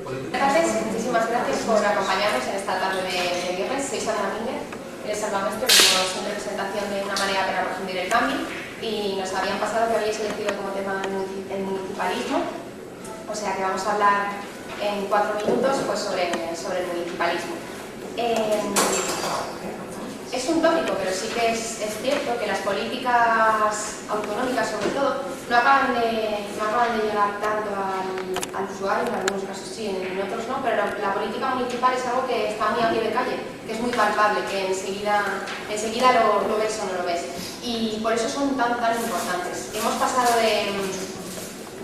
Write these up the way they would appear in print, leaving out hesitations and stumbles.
Buenas tardes, muchísimas gracias por acompañarnos en esta tarde de viernes. Soy Sandra Mínguez, eres Salvamestre, venimos en representación de Una Marea para Aprofundir el Cambio y nos habían pasado que habéis elegido como tema el municipalismo, o sea que vamos a hablar en 4 minutos pues, sobre el municipalismo. Es un tópico, pero sí que es cierto que las políticas autonómicas, sobre todo, no acaban de llegar tanto al usuario, en algunos casos sí, en otros no, pero la política municipal es algo que está muy a pie de calle, que es muy palpable, que enseguida lo ves o no lo ves. Y por eso son tan importantes. Hemos pasado de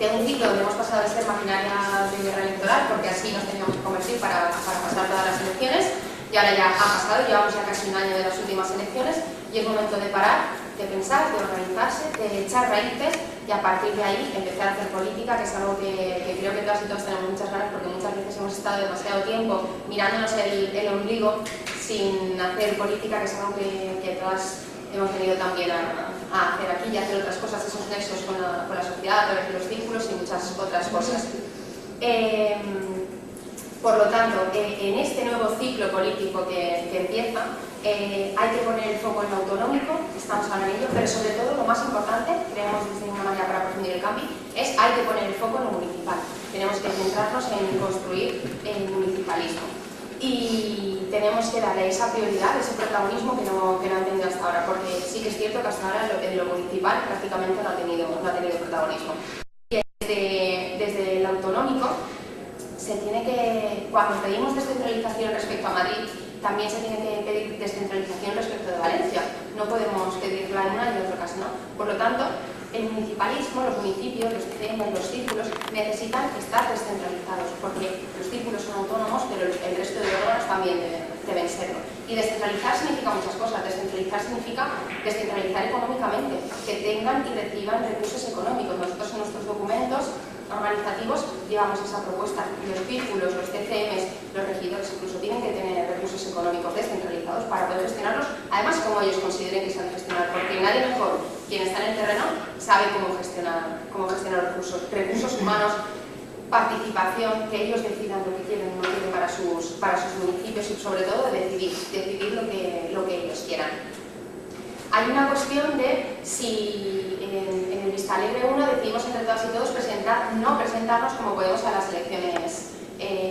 un ciclo donde hemos pasado de ser maquinaria de guerra electoral, porque así nos teníamos que convertir para pasar todas las elecciones, y ahora ya ha pasado, llevamos ya casi un año de las últimas elecciones y es momento de parar, de pensar, de organizarse, de echar raíces y a partir de ahí empezar a hacer política, que es algo que creo que todas y todos tenemos muchas ganas porque muchas veces hemos estado demasiado tiempo mirándonos el ombligo sin hacer política, que es algo que todas hemos tenido también a hacer aquí y hacer otras cosas, esos nexos con la sociedad a través de los círculos y muchas otras cosas. Por lo tanto, en este nuevo ciclo político que empieza, hay que poner el foco en lo autonómico, estamos ahora en ello, pero sobre todo lo más importante, creemos desde Una Marea para Aprofundir el Cambio, hay que poner el foco en lo municipal. Tenemos que centrarnos en construir el municipalismo. Y tenemos que darle esa prioridad, ese protagonismo que no han tenido hasta ahora, porque sí que es cierto que hasta ahora en lo municipal prácticamente no ha tenido protagonismo. Y desde el autonómico, cuando pedimos descentralización respecto a Madrid, también se tiene que pedir descentralización respecto de Valencia. No podemos pedirla en una y en otro caso no. Por lo tanto, el municipalismo, los municipios, los CEMES, los círculos, necesitan estar descentralizados, porque los círculos son autónomos, pero el resto de órganos también deben serlo. Y descentralizar significa muchas cosas. Descentralizar significa descentralizar económicamente, que tengan y reciban recursos económicos. Nosotros en nuestros documentos organizativos llevamos esa propuesta. Los círculos, los TCMs, los regidores incluso tienen que tener recursos económicos descentralizados para poder gestionarlos, además como ellos consideren que se han de gestionar, porque nadie mejor, quien está en el terreno, sabe cómo gestionar los recursos humanos, participación, que ellos decidan lo que quieren o no quieren para sus municipios y sobre todo decidir lo que ellos quieran. Hay una cuestión de si en el Vista Alegre 1 decidimos entre todas y todos no presentarnos como podemos a las elecciones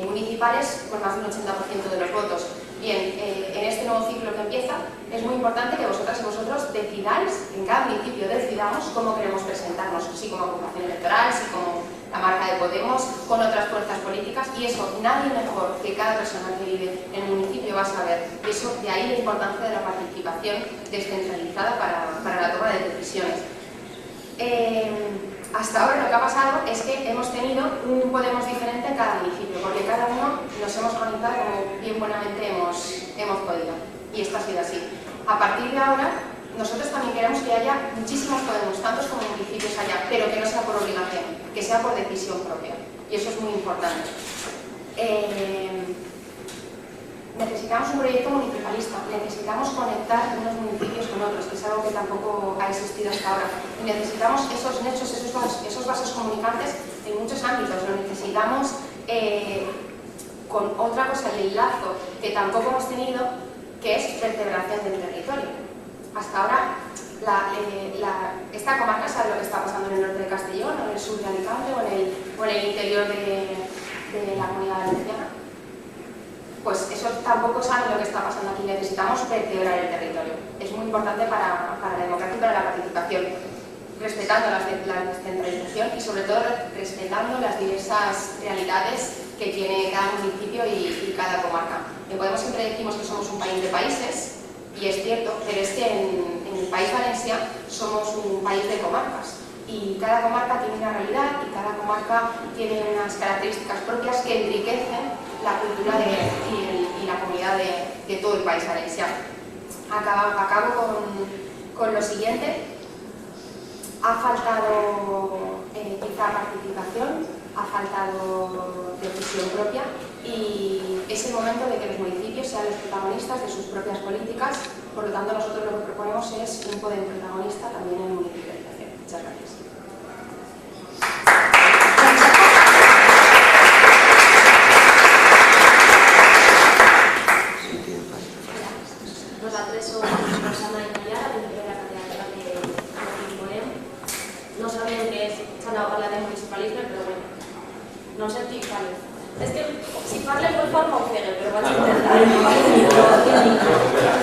municipales con más del 80% de los votos. Bien, en este nuevo ciclo que empieza es muy importante que vosotras y vosotros decidáis, en cada municipio decidamos cómo queremos presentarnos, si como agrupación electoral, si como la marca de Podemos, con otras fuerzas políticas, y eso nadie mejor que cada persona que vive en el municipio va a saber. Eso, de ahí la importancia de la participación descentralizada para la toma de decisiones. Hasta ahora lo que ha pasado es que hemos tenido un Podemos diferente en cada municipio, porque cada uno nos hemos organizado como bien buenamente hemos podido, y esto ha sido así. A partir de ahora, nosotros también queremos que haya muchísimos Podemos, tantos como municipios haya, pero que no sea por obligación, que sea por decisión propia, y eso es muy importante. Necesitamos un proyecto municipalista, necesitamos conectar unos municipios con otros, que es algo que tampoco ha existido hasta ahora. Y necesitamos esos nexos, esos vasos comunicantes en muchos ámbitos. Lo necesitamos con otra cosa, y el lazo que tampoco hemos tenido, que es vertebración del territorio. Hasta ahora, esta comarca sabe lo que está pasando en el norte de Castellón, o en el sur de Alicante, o en el interior de la Comunidad Valenciana. Pues eso tampoco sabe lo que está pasando aquí. Necesitamos vertebrar el territorio. Es muy importante para la democracia y para la participación, respetando la descentralización y sobre todo respetando las diversas realidades que tiene cada municipio y cada comarca. En Podemos siempre decimos que somos un país de países, y es cierto, pero es que en el País Valencia somos un país de comarcas. Y cada comarca tiene una realidad y cada comarca tiene unas características propias que enriquecen la cultura y la comunidad de todo el país valenciano. Acabo con lo siguiente. Ha faltado quizá participación, ha faltado decisión propia, y es el momento de que los municipios sean los protagonistas de sus propias políticas. Por lo tanto, nosotros lo que proponemos es un Podem protagonista también en municipalización. Muchas gracias. començant a parlar de municipalisme, però bueno, no sé qui parla. És que si parlen per fort m'ofeguen, però vaig intentar.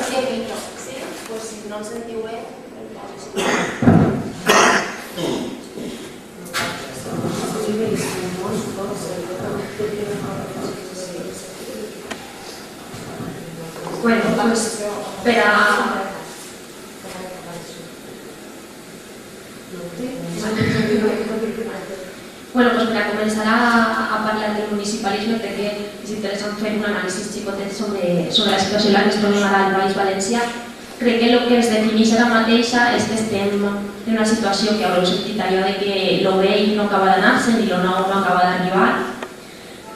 Sí, doncs si no el sentiu bé, el poso així. Bueno, doncs per a... Bueno, pues per a començar a parlar del municipalisme crec que és interessant fer un anàlisi xicotet sobre la situació en la que es trobem ara al País Valencià. Crec que el que ens defineix ara mateixa és que estem en una situació que haureu sentit allò de que lo vell no acaba d'anar-se ni lo nou no acaba d'arribar,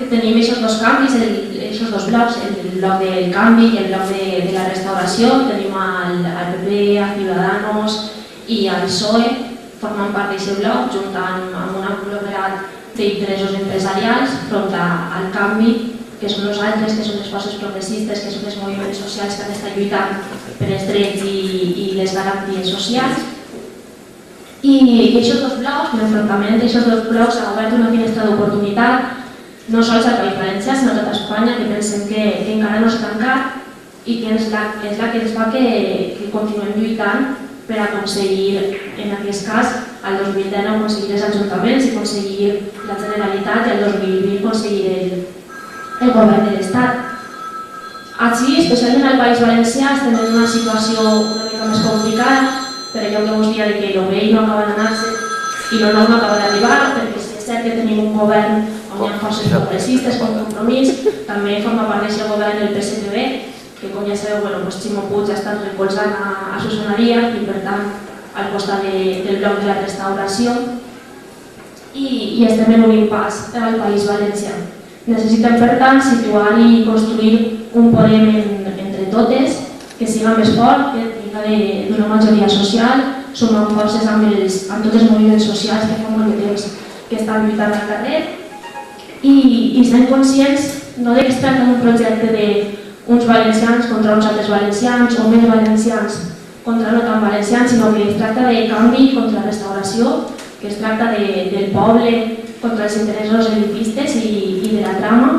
que tenim aquests dos canvis, aquests dos blocs, el bloc del canvi i el bloc de la restauració. Tenim al PP, a Ciudadanos i al PSOE formant part d'aquest bloc, junt amb un aglomerat d'interessos empresarials front al canvi, que són nosaltres, que són les forces progressistes, que són els moviments socials que han estat lluitant per els drets i les garanties socials. I aquests dos blocs, l'enfrontament d'aquests dos blocs ha obert una finestra d'oportunitat no sols al País Valencià, sinó a tota Espanya, que pensem que encara no s'ha tancat i que és la que ens fa que continuem lluitant per aconseguir, en aquest cas, al 2010 aconseguir els ajuntaments i aconseguir la Generalitat i al 2020 aconseguir el govern de l'Estat. Així, especialment al País Valencià, estem en una situació una mica més complicada, per allò que us dia que el vell no acaba d'anar-se i el nou no acaba d'arribar, perquè és cert que tenim un govern on hi ha forces progressistes com Compromís, també forma part d'aquest govern el PSPB, que com ja sabeu, Ximo Puig ha estat recolzant a Susana Díaz i per tant al costat del bloc de la restauració, i estem en un impàs al País Valencià. Necessitem, per tant, situar i construir un Podem entre totes que siga més fort, que tinga d'una majoria social, sumant forces amb tots els moviments socials que fa molt de temps que estan lluitant al carrer i sent conscients no que es tracta d'un projecte d'uns valencians contra uns altres valencians o més valencians contra no tan valencians, sinó que es tracta de canvi contra la restauració, que es tracta del poble contra els interessos elitistes i de la trama.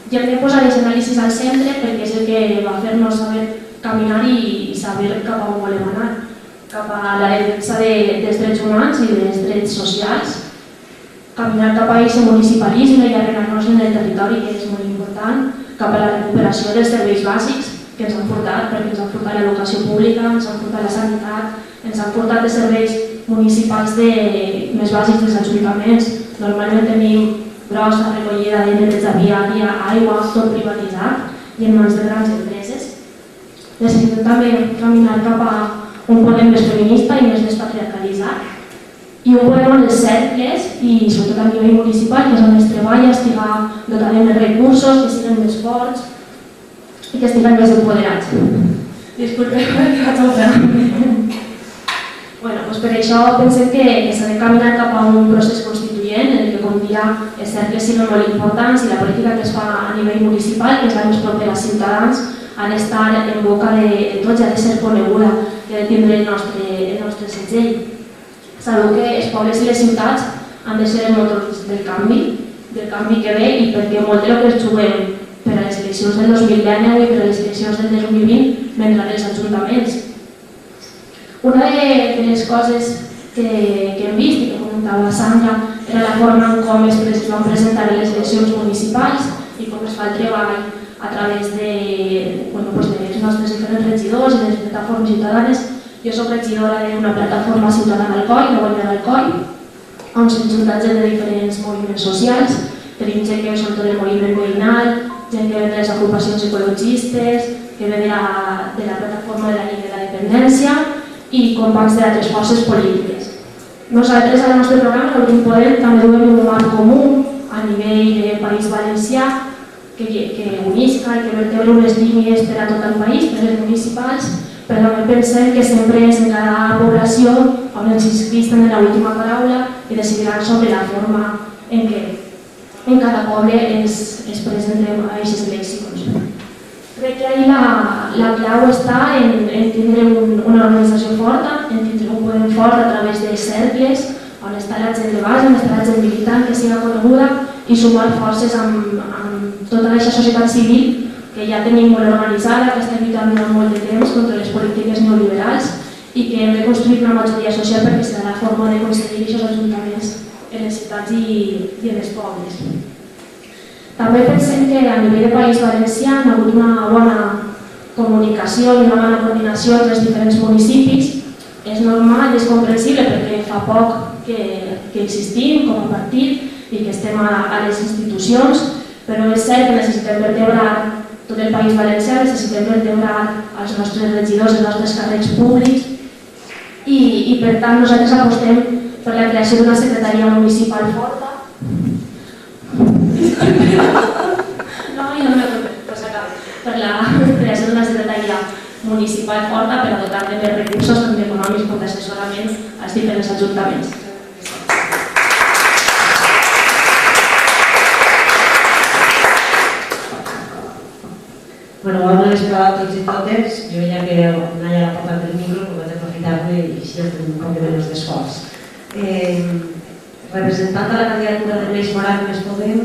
I hem de posar els anàlisis al centre perquè és el que va fer-nos saber caminar i saber cap a on volem anar, cap a la defensa dels drets humans i dels drets socials, caminar cap a aquest municipalisme i arrelar-nos en el territori, que és molt important, cap a la recuperació dels serveis bàsics que ens han portat, perquè ens han portat l'educació pública, ens han portat la sanitat, ens han portat els serveis municipals més bàsics dels ajuntaments. Normalment tenim brossa, recollida de neteja viària, aigua, tot privatitzat i en mans de grans empreses. Necessitem també caminar cap a un Podem més feminista i més despatriarcalitzat i un Podem on els cercles i sobretot a nivell municipal, que és on es treballa, estiga dotat de més recursos, que siguin més forts i que estiguen més empoderats. Disculpeu, que vaig obrar. Per això pensem que s'ha de caminar cap a un procés constituent en què, com dia, els cercles siguin molt importants i la política que es fa a nivell municipal, que és la més propera als ciutadans, ha d'estar en boca de tots i ha de ser coneguda i ha de tindre el nostre segell. Sabeu que els pobles i les ciutats han de ser els motors del canvi que ve i perquè molt del que ens juguem per a les eleccions del 2019 i per a les eleccions del 2020 vendran els ajuntaments. Una de les coses que hem vist i que comentava Sandra era la forma en com es van presentar les eleccions municipals i com es fa el treball a través dels nostres diferents regidors i de les plataformes ciutadanes. Jo soc regidora d'una plataforma ciutadana Alcoi, la Guanyar Alcoi, on s'han juntat gent de diferents moviments socials. Tenim gent que són tot el moviment veïnal, gent que ve de les agrupacions ecologistes, que ve de la plataforma de la Lliga de la Dependència i companys d'altres forces polítiques. Nosaltres, al nostre programa, l'Obrim Podem, també duem un marc comú a nivell del País Valencià que unisca i que vertebra unes línies per a tot el país, per les municipals, però també pensem que sempre és en cada població on els inscrits tenen l'última paraula i decidiran sobre la forma en què en cada poble es presentem a aquestes eleccions. Crec que ahir la clau està en tindre una organització forta, en tindre un Podem fort a través de cercles, on està la gent de base, on està la gent militant, que siga coneguda i sumar forces amb tota aquesta societat civil que ja tenim molt organitzada, que estem lluitant durant molt de temps contra les polítiques neoliberals i que hem de construir una majoria social perquè serà la forma d'aconseguir aquests ajuntaments en les ciutats i en els pobles. També pensem que a nivell de País Valencià hi ha hagut una bona comunicació i una bona coordinació entre els diferents municipis. És normal i és comprensible perquè fa poc que existim com a partit i que estem a les institucions, però és cert que necessitem vertebrar tot el País Valencià, necessitem vertebrar els nostres regidors, els nostres càrrecs públics i per tant nosaltres apostem per la creació d'una secretaria municipal forta. Per la creació d'una secretaria municipal forta per a dotar de més recursos tant econòmics com d'assessorament als diferents ajuntaments. Bueno, bona vesprada a tots i totes. Jo ja que Naya ha portat el micro, vaig aprofitar-lo i així un poc menys d'esforç. Representant de la candidatura de Més Morat, Més Podem,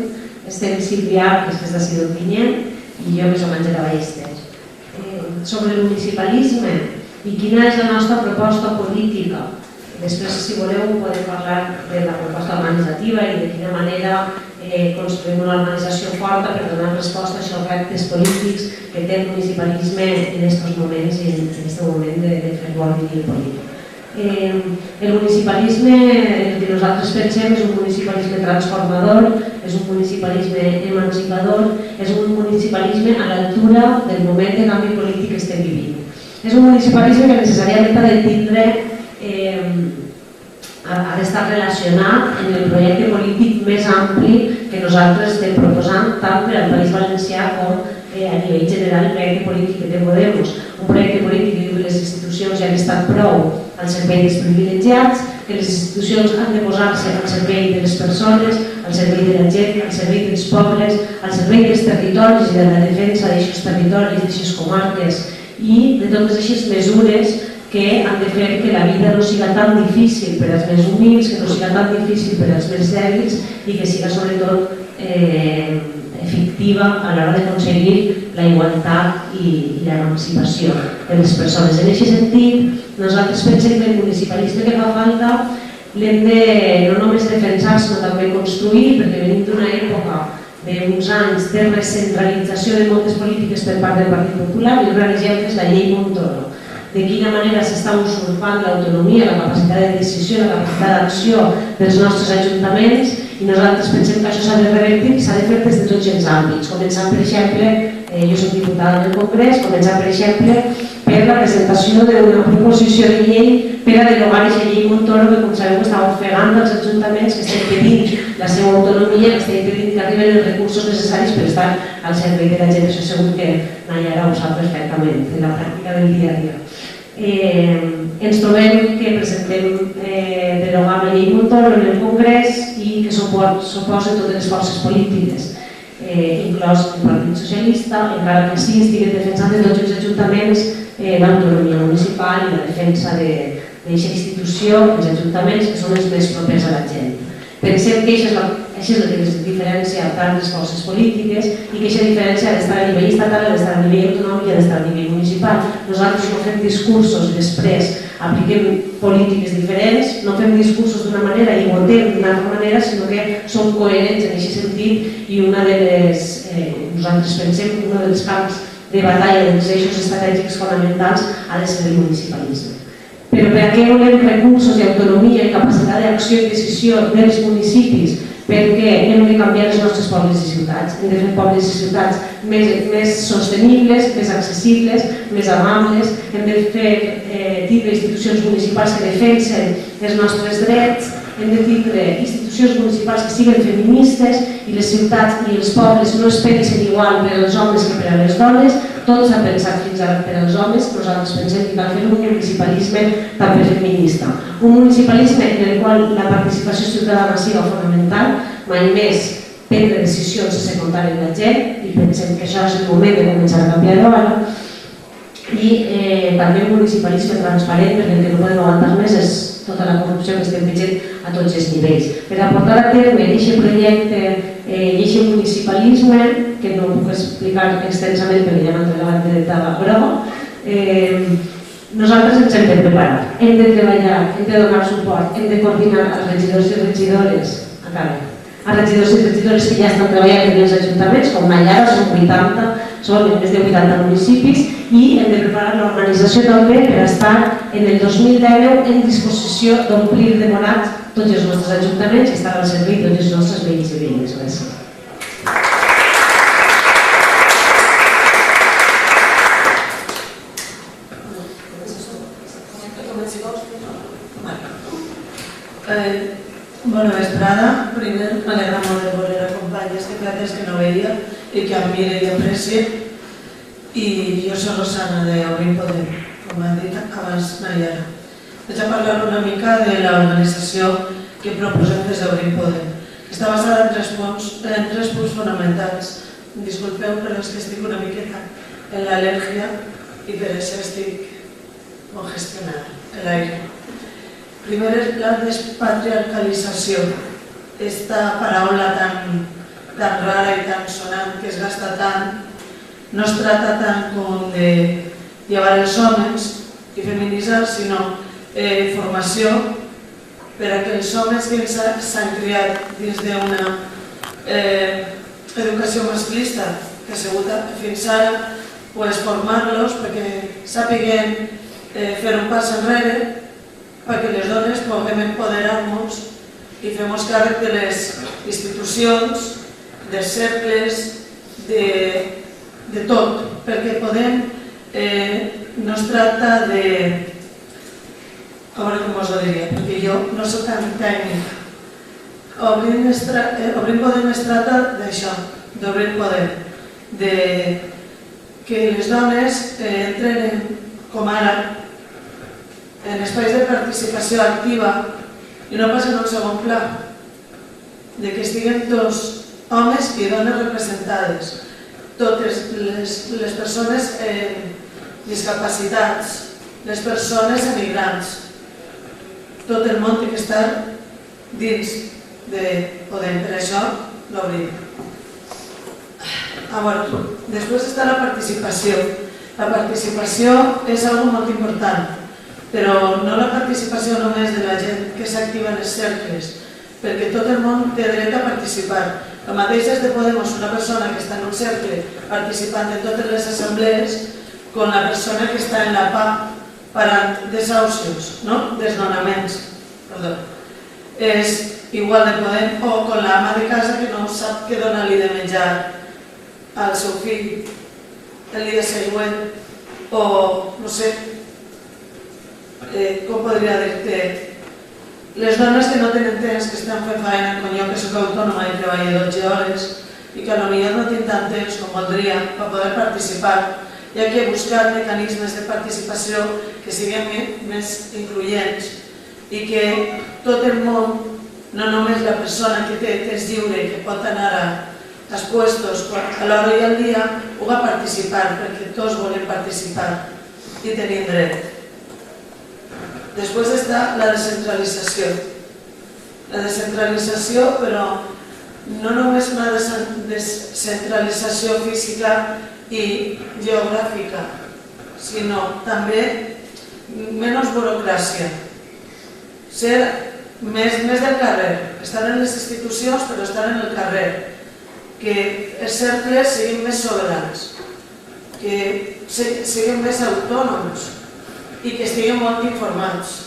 estem Sílvia, que és de Sidó Pinyent, i jo que som Àngela Ballester. Sobre el municipalisme i quina és la nostra proposta política. Després, si voleu, podem parlar de la proposta organitzativa i de quina manera construïm una organització forta per donar resposta a aquests reptes polítics que té el municipalisme en aquests moments i en aquest moment de fer l'ordre polític. El municipalisme, el que nosaltres pensem, és un municipalisme transformador, és un municipalisme emancipador, és un municipalisme a l'altura del moment de canvi polític que estem vivint. És un municipalisme que necessàriament ha de tindre ha d'estar relacionat amb el projecte polític més ampli que nosaltres estem proposant tant per al País Valencià com a nivell general el projecte polític que té Podemos. Un projecte polític que diu que les institucions ja han estat prou al servei dels privilegiats, que les institucions han de posar-se al servei de les persones, al servei de la gent, al servei dels pobles, al servei dels territoris i de la defensa d'aquests territoris, d'aquestes comarques i de totes aquestes mesures que han de fer que la vida no siga tan difícil per als més humils, que no siga tan difícil per als més dèbils i que siga sobretot efectiva a l'hora d'aconseguir la igualtat i l'emancipació de les persones. En aquest sentit, nosaltres pensem que el municipalisme que fa falta l'hem de no només defensar, sinó també construir, perquè venim d'una època d'uns anys de recentralització de moltes polítiques per part del Partit Popular i un gran exemple és la llei Montoro. De quina manera s'està usurpant l'autonomia, la capacitat de decisió, la capacitat d'acció dels nostres ajuntaments i nosaltres pensem que això s'ha de revertir i s'ha de fer des de tots els àmbits. Començant, per exemple, jo soc diputada del Congrés, començant, per exemple, per la presentació d'una proposició de llei per a derogar aquesta llei Montoro que, com sabeu, està ofegant els ajuntaments que estan impedint la seva autonomia, que estan impedint que arriben els recursos necessaris per estar al servei de la gent. Això segur que Nayara ho sap perfectament en la pràctica del dia a dia. Ens trobem que presentem derogar la llei Montoro en el Congrés i que s'oposen totes les forces polítiques, inclòs el Partit Socialista, encara que sí estiguen defensant de tots els ajuntaments l'autonomia municipal i la defensa d'aquesta institució, els ajuntaments, que són els més propers a la gent. Pensem que això és el que ens diferencia tant les forces polítiques i que aquesta diferència ha d'estar a nivell estatal, ha d'estar a nivell autonòmic i ha d'estar a nivell municipal. Nosaltres no fem discursos i després apliquem polítiques diferents, no fem discursos d'una manera i votem d'una altra manera, sinó que som coherents en aquest sentit i nosaltres pensem que un dels camps de batalla dels eixos estratègics fonamentals ha de ser el municipalisme. Però per a què volem recursos i autonomia i capacitat d'acció i decisió dels municipis? Perquè hem de canviar els nostres pobles i ciutats. Hem de fer pobles i ciutats més sostenibles, més accessibles, més amables. Hem de tindre institucions municipals que defensen els nostres drets. Hem de tindre institucions municipals que siguin feministes i les ciutats i els pobles no es pensen igual per als homes que per a les dones. Tot s'ha pensat fins ara per als homes, nosaltres pensem que cal fer un municipalisme també feminista. Un municipalisme en el qual la participació ciutadana siga fonamental, mai més prendre decisions sense comptar amb la gent, i pensem que això és el moment de començar a canviar-ho ara, i també un municipalisme transparent, perquè el que no podem aguantar més és tota la corrupció que estem veient a tots els nivells. Per a portar a terme aquest projecte i aquest municipalisme, que no puc explicar extensament perquè ja m'han tret la bandereta groga, nosaltres ens hem de preparar, hem de treballar, hem de donar suport, hem de coordinar els regidors i regidores, els regidors i regidores que ja estan treballant en els ajuntaments, com Nayara, són 80, són més de 80 municipis, i hem de preparar l'organització també per estar en el 2010 en disposició d'omplir de morat tots els nostres ajuntaments i estar al servei de tots els nostres veïns i veïnes. Gràcies. Bona vesprada. Primer, m'alegra molt de veure a companyes que fa temps que no veia i que admire i aprecie. I jo soc Rosana d'Obrim Podem, com ha dit abans Nayara. Vaig a parlar una mica de l'organització que proposem des d'Obrim Podem. Està basada en tres punts fonamentals. Disculpeu, però és que estic una miqueta en l'al·lèrgia i per això estic congestionada, l'aire. Primer és la despatriarcalització, aquesta paraula tan rara i tan sonant que es gasta tant, no es trata tant com de llevar els homes i feminitzar, sinó formació per a que els homes que s'han criat dins d'una educació masclista que ha sigut fins ara, formar-los perquè sàpiguen fer un pas enrere, perquè les dones puguem empoderar-nos i fem càrrec de les institucions, dels cercles, de tot, perquè podem, no es tracta de, a veure com us ho diria, perquè jo no soc tan tècnic. Obrim Podem es tracta d'això, d'obrir poder, de que les dones entren com ara en espais de participació activa i no passen al segon pla, de que estiguen tots homes i dones representades, totes les persones discapacitats, les persones emigrants, tot el món té que estar dins de Podem, per això l'obrim. Després està la participació. La participació és una cosa molt important, però no la participació només de la gent que s'activa en els cercles, perquè tot el món té dret a participar. El mateix és de Podemos, una persona que està en un cercle participant en totes les assemblees, com la persona que està en la PA parant desahucios, desnonaments. És igual de Podem, o com l'ama de casa que no sap què donar-li de menjar al seu fill el dia següent, o no sé, com podria dir-te, les dones que no tenen temps, que estan fent feina, com jo que soc autònoma i treballo 12 hores i que potser no tinc tant temps com voldria per poder participar, hi ha que buscar mecanismes de participació que siguin més incloents i que tot el món, no només la persona que té temps lliure i que pot anar als puestos a l'hora i al dia, pugui participar, perquè tots volem participar i tenim dret. Després està la descentralització. La descentralització, però no només una descentralització física i geogràfica, sinó també menys burocràcia. Ser més del carrer, estar en les institucions però estar en el carrer, que els cercles siguin més soberans, que siguin més autònoms i que estiguin molt informats.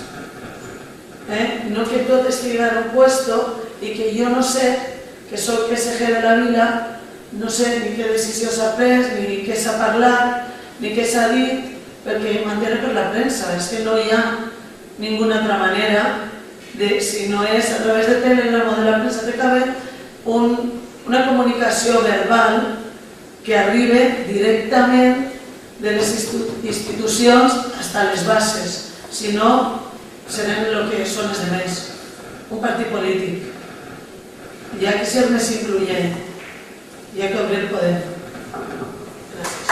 No que tot estigui en un puesto i que jo no sé, que soc PSG de la vila, no sé ni què decisió s'ha pres, ni què s'ha parlat, ni què s'ha dit, perquè m'entero per la premsa. És que no hi ha ninguna altra manera, si no és a través de Telegram o de la premsa, té que haver una comunicació verbal que arribi directament de les institucions fins a les bases, si no serem el que són els demés, un partit polític. Hi ha que ser més incloent, hi ha que obrir poder. Gràcies.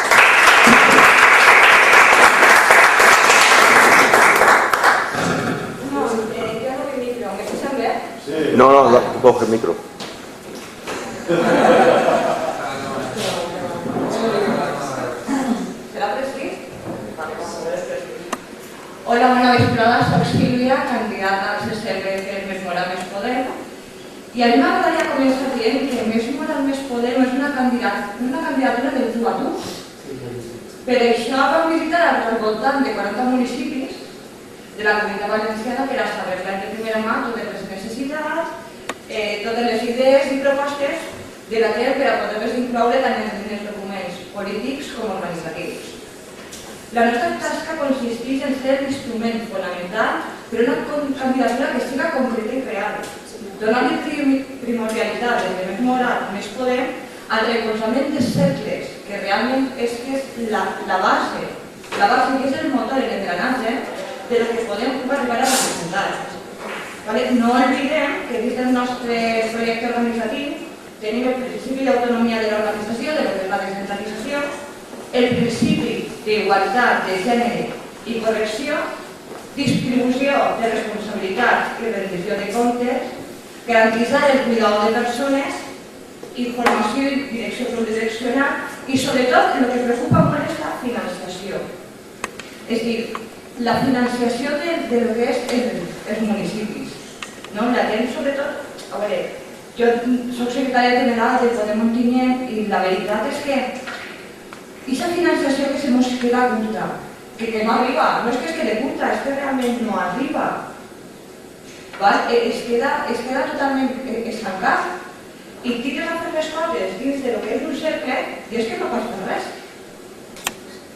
No, coge el micro. Hola, bona vesprada, soc Sílvia, candidata al CCB de Més Mora, Més Podem. I a mi m'agradaria començar dient que Més Mora, Més Podem és una candidatura del tu a tu. Per això vam visitar al voltant de 40 municipis de la Comunitat Valenciana per a saber de primera mà totes les necessitats, totes les idees i propostes de la gent per a poder-les incloure tant en els documents polítics com organitzatius. La nostra tasca consisteix en ser l'instrument fonamental per a una candidatura que siga concreta i real, donant-li primordialitat des de Més Mora, Més Podem, al recolzament dels cercles, que realment és la base que és el motor i l'engranatge de lo que podem arribar a representar. No oblidem que dins del nostre projecte organitzatiu tenim el principi d'autonomia de l'organització, de lo que és la descentralització, el principi d'igualtat de gènere i correcció, distribució de responsabilitats i rendició de comptes, garantitzar el cuidado de persones, informació i direcció pluridireccional i, sobretot, el que preocupa molt és la financiació. És a dir, la financiació de lo que és els municipis. La gent, sobretot, a veure, jo soc secretària general de Podem Ontinyent i la veritat és que aquesta financiació que se nos queda curta, que no arriba, no és que es quede curta, és que realment no arriba. Es queda totalment estancat i tires a fer les coses dins de lo que és un cercle i és que no passa res.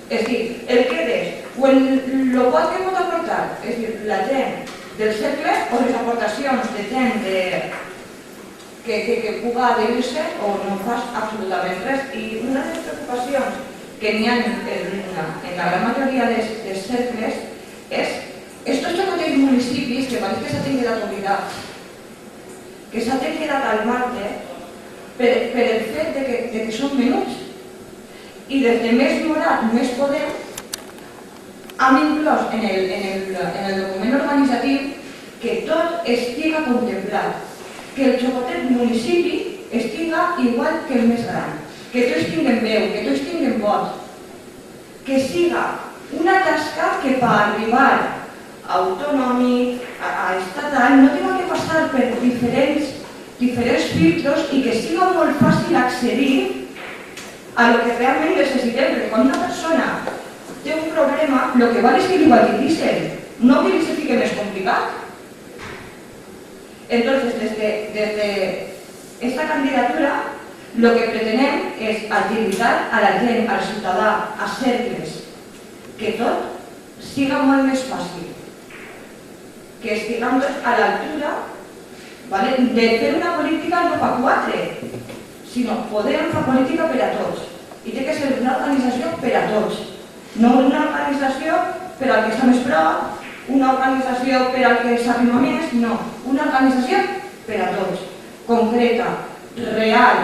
És a dir, el que és, o el poc que pot aportar, és a dir, la gent del cercle o les aportacions de gent que puga adherir-se o no fas absolutament res. I una de les preocupacions que n'hi ha en la gran majoria dels cercles és estos petits municipis que parece que s'han quedat oblidats, que s'han quedat al marge per el fet de que són menuts. I des de Més Mora, Més Podem, hem inclòs en el document organitzatiu que tot estiga contemplat, que el xocotet municipi estiga igual que el més gran, que tots tinguem veu, que tots tinguem vot, que siga una tasca que per arribar a autonòmic, a estatal, no tenga que passar per diferents filtros i que siga molt fàcil accedir a lo que realment necessitem, perquè quan una persona té un problema, el que val és que li ho diguin, no que li se fique més complicat. Entonces, des d'esta candidatura, el que pretenem és agilitar a la gent, al ciutadà, a cercles, que tot siga molt més fàcil, que estiguem tots a l'altura de fer una política no per 4, sinó podem fer política per a tots. I té que ser una organització per a tots, no una organització per al que està més prop, una organització per al que s'arrima més, no, una organització per a tots, concreta, real.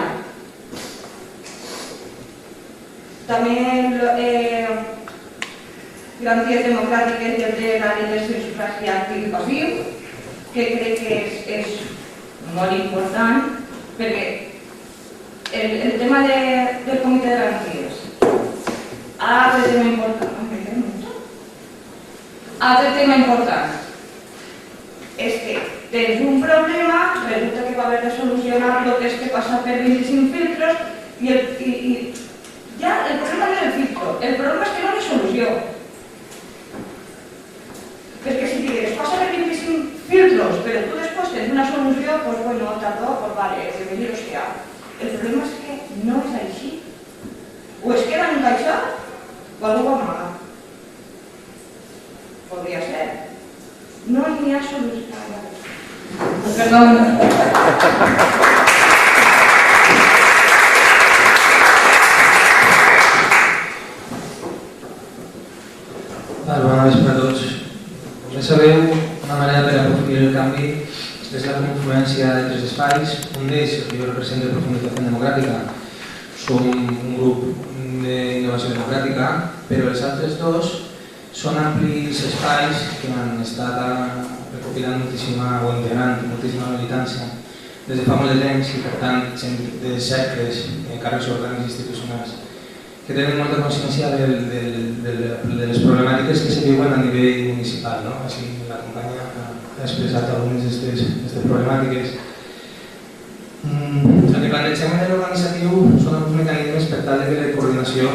També garanties democràtiques i el de la llei del sufragi actiu i passiu, que crec que és molt important, perquè el tema del comitè de garanties. Altre tema important és que tens un problema, resulta que va haver de solucionar-lo, tens que passar per 25 filtros i ja el problema no és el filtro, el problema és que no hi ha solució. Perquè si digues, passa per 25 filtros, però tu després tens una solució, doncs bueno, tardó, doncs vale, bienvenidos sea. El problema és que no és així. O es queda encaixat o algú ho amaga. Podria ser. No n'hi ha solució. Perdó. Bona vespre a tots. Com ja sabeu, una manera per aprofundir el canvi és la confluència de 3 espais. Un d'ells, el que jo represento de Profundizació Democràtica, som un grup d'innovació democràtica, però els altres dos són amplis espais que han estat perfilant moltíssima o integrant moltíssima militància des de fa molt de temps i, per tant, gent de cercles, càrrecs orgànics institucionals que tenen molta consciència de les problemàtiques que se viuen a nivell municipal. Així la companya ha expressat algunes d'aquestes problemàtiques. El que plantegem en l'organitzatiu són uns mecanismes per tal que la coordinació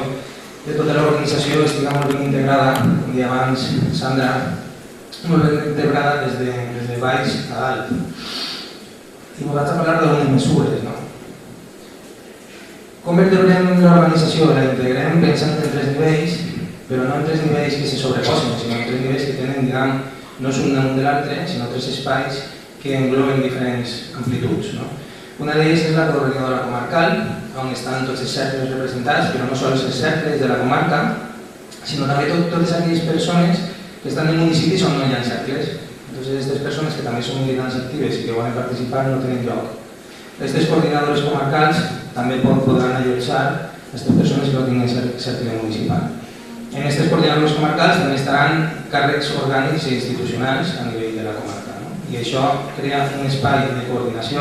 de tota l'organització estigui molt ben integrada, com deia abans Sandra, molt ben integrada des de baix a dalt. I vaig a parlar d'algunes mesures. Com vertebrem l'organització? La integrem pensant en 3 nivells, però no en 3 nivells que se sobreposen, sinó en 3 nivells que tenen, diguem, no és un damunt de l'altre, sinó 3 espais que engloben diferents amplituds. Una d'elles és la coordinadora comarcal, on estan tots els cercles representats, però no sols els cercles de la comarca, sinó també totes aquelles persones que estan en municipis on no hi ha cercles. Entonces, aquestes persones que també són militants actives i que volen participar no tenen lloc. Aquestes coordinadores comarcals també podran allotjar aquestes persones que no tinguin cercle municipal. En aquestes coordinadores comarcals també estaran càrrecs orgànics i institucionals a nivell de la comarca. I això crea un espai de coordinació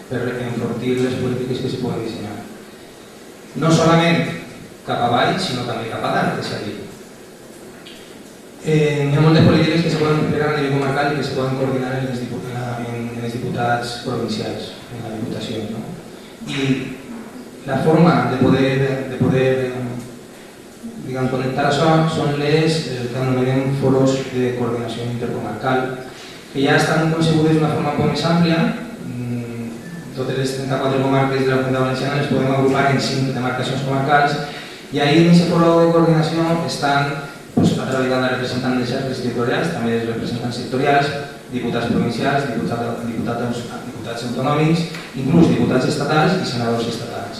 per enfortir les polítiques que es poden dissenyar. No solament cap avall, sinó també cap a dalt, que s'ha dit. Hi ha moltes polítiques que se poden desplegar a nivell comarcal i que se poden coordinar en els diputats provincials, en la diputació. I la forma de poder connectar això són el que anomenem foros de coordinació intercomarcal, que ja estan concebudes d'una forma molt més àmplia. Totes les 34 comarques de la Comunitat Valenciana les podem agrupar en 5 demarcacions comarcals i ahir en aquest foro de coordinació estan altra vegada representants de cercles territorials, també els representants sectorials, diputats provincials, diputats autonòmics, inclús diputats estatals i senadors estatals.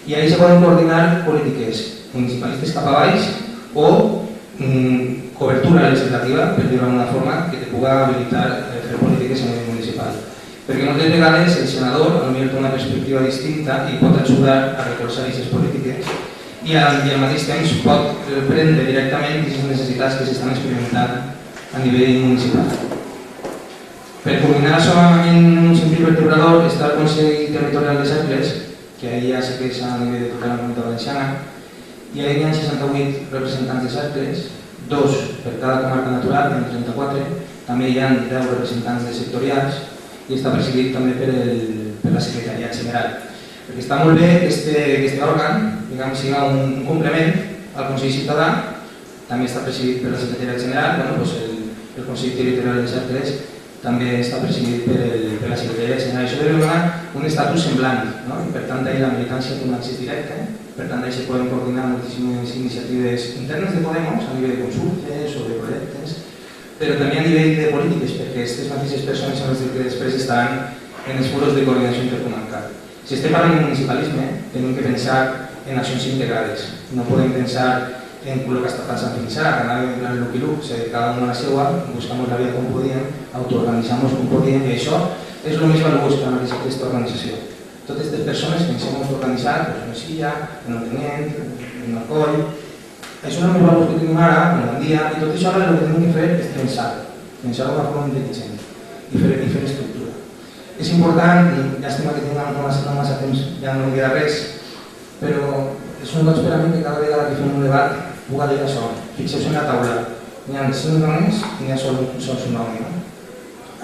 I ahir se poden coordinar polítiques municipalistes cap a baix o cobertura legislativa, per dir-ho d'una forma, que te pugui habilitar fer polítiques a nivell municipal. Perquè moltes vegades el senador potser té una perspectiva distinta i pot ajudar a recolzar aquestes polítiques i al mateix temps pot prendre directament aquestes necessitats que s'estan experimentant a nivell municipal. Per culminar això en un sentit vertebrador està el Consell Territorial de Cercles, que ahir ja segueix a nivell de tota la Comunitat Valenciana, i ahir hi ha 68 representants de cercles, 2 per cada comarca natural, en 34, també hi ha 10 representants de sectorials i està presidit també per la Secretaria General. Perquè està molt bé que aquest òrgan sigui un complement al Consell Ciutadà, també està presidit per la Secretaria General, el Consell Territorial de Cercles també està presidit per la Secretaria General. Això deu donar un estatus semblant, i per tant la militància té un accés directe, per tant se poden coordinar moltíssimes iniciatives internes de Podemos a nivell de consultes o de projectes, però també a nivell de polítiques, perquè aquestes mateixes persones són les que després estaran en els foros de coordinació intercomarcal. Si estem parlant de municipalisme, hem de pensar en accions integrades. No podem pensar en el que està passant fins ara, que anàvem en plan luc-i-luc, cada un a la seva, buscamos la vida com podíem, autoorganitzamos com podíem, i això és el més valuós que ha aquesta organització. Totes aquestes persones que ens hem organitzat, en Mesilla, en Ontenient, en Alcoi, això és el més valuós que tenim ara, en Gandia, i tot això ara el que hem de fer és pensar d'una forma intel·ligent i fer estructura. És important, i llàstima que tinguem no massa temps, ja no em queda res, però és un goig per a mi que cada vegada que fem un debat pugui dir això. Fixeu-vos en la taula, n'hi ha 5 dones i n'hi ha sols un home.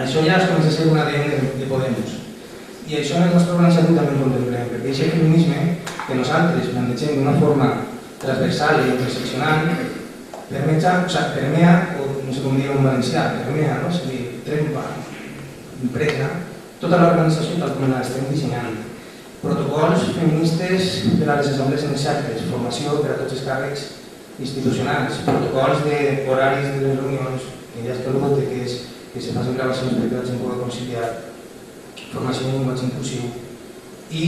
Això ja es comença a ser un ADN de Podemos. I això en el nostre organitzatiu també ho contemplem, perquè aquest feminisme que nosaltres plantegem d'una forma transversal i interseccional permea, o no sé com dir en valencià, permea, és a dir, trempa, impregna, tota l'organització tal com la estem dissenyant. Protocols feministes per a les assemblees en cercles, formació per a tots els càrrecs institucionals, protocols d'horaris de les reunions, que ja es calgut que se facin gravacions perquè la gent pugui conciliar, formació en llenguatge inclusiu i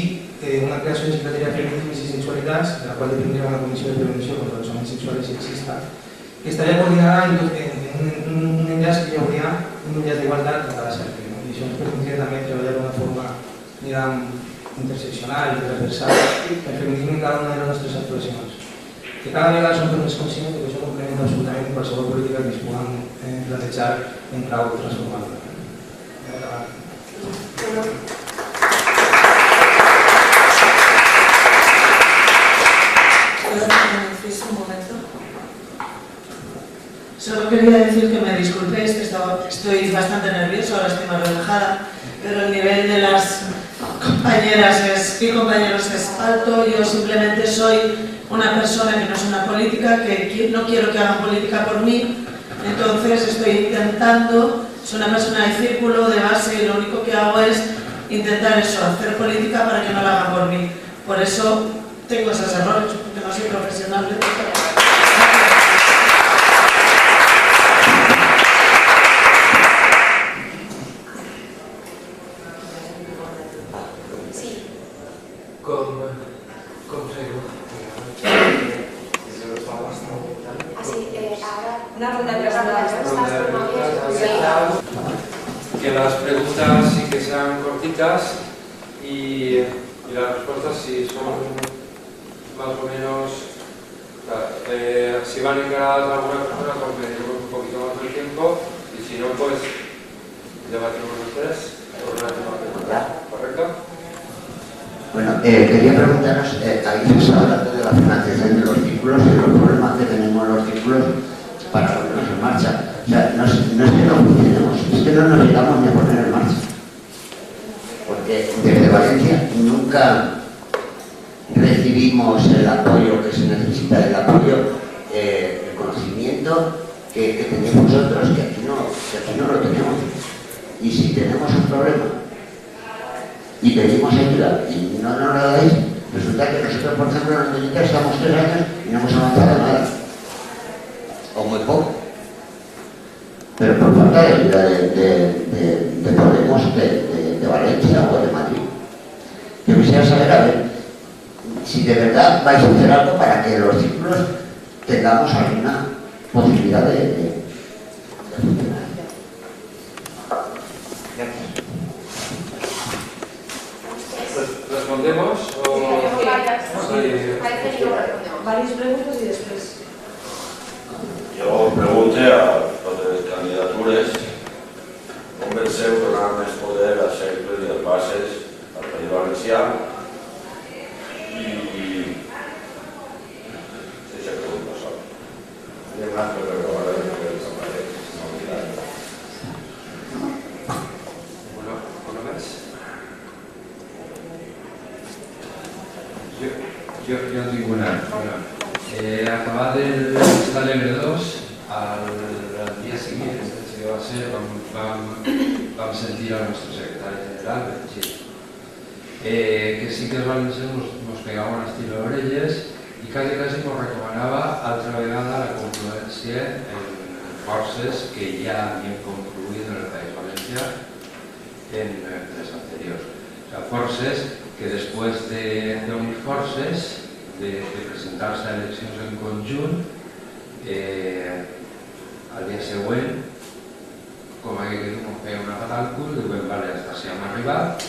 una creació de secretaria de feminismes i sexualitats, de la qual dependria una comissió de prevenció contra els homes sexuals i sexistes, que estaria coordinada en un enllaç que hi hauria un enllaç d'igualtat a cada cercle. I això ens permetria també treballar d'una forma interseccional i transversal el feminisme en cada una de les nostres actuacions. Que cada vegada som més conscients que això complementa absolutament qualsevol política que ens puguem plantejar en clau transformadora. Un momento. Solo quería decir que me disculpéis, que estoy bastante nerviosa, ahora estoy más relajada, pero el nivel de las compañeras y compañeros es alto. Yo simplemente soy una persona que no es una política, que no quiero que hagan política por mí, entonces estoy intentando, soy una persona de círculo, de base, y lo único que hago es intentar eso, hacer política para que no la hagan por mí. Por eso tengo esos errores, porque no soy profesional. Sí. Así, ahora Una ronda de que las preguntas sí que sean cortitas y las respuestas sí son más o menos, si van encaradas a alguna persona pues medimos un poquito más el tiempo y si no pues debatimos los tres sobre la misma pregunta, ¿correcto? Bueno, quería preguntaros, habéis estado hablando de la financiación de los círculos y de los problemas que tenemos los círculos para ponernos en marcha. O sea, no es que no funcionemos, es que no nos llegamos ni a poner en marcha. Porque desde Valencia nunca recibimos el apoyo que se necesita, el apoyo, el conocimiento que tenéis vosotros, que aquí no lo tenemos. Y si tenemos un problema y pedimos ayuda y no nos la dais, resulta que nosotros, por ejemplo, en los militares estamos 3 años y no hemos avanzado nada, o muy poco, pero por falta de ayuda de Podemos, de Valencia o de Madrid. Yo quisiera saber, a ver, si de verdad vais a hacer algo para que los círculos tengamos alguna posibilidad de funcionar. ¿Respondemos o...? Parece que no respondemos. Varias preguntas y después. Jo pregunte a totes les candidatures com penseu donar més poder a cercles i als bases al País Valencià i aquesta pregunta sola. I una altra que acabaré de fer el camparet, no oblidar. ¿Uno más? Yo digo una. Acabar el Lebre 2, al día siguiente, que va a ser, vamos a sentir a nuestro secretario general, que sí que els valencians nos pegaban a estilo Orelles y casi nos recomanaba altra vegada la confluencia en forces que ya habían concluido en el País Valencià en les anteriors. O sea, forces que después de unir forces, de presentar-se a eleccions en conjunt, al dia següent, com que ens feia una pata al cul, diuen, vale, hasta si hem arribat,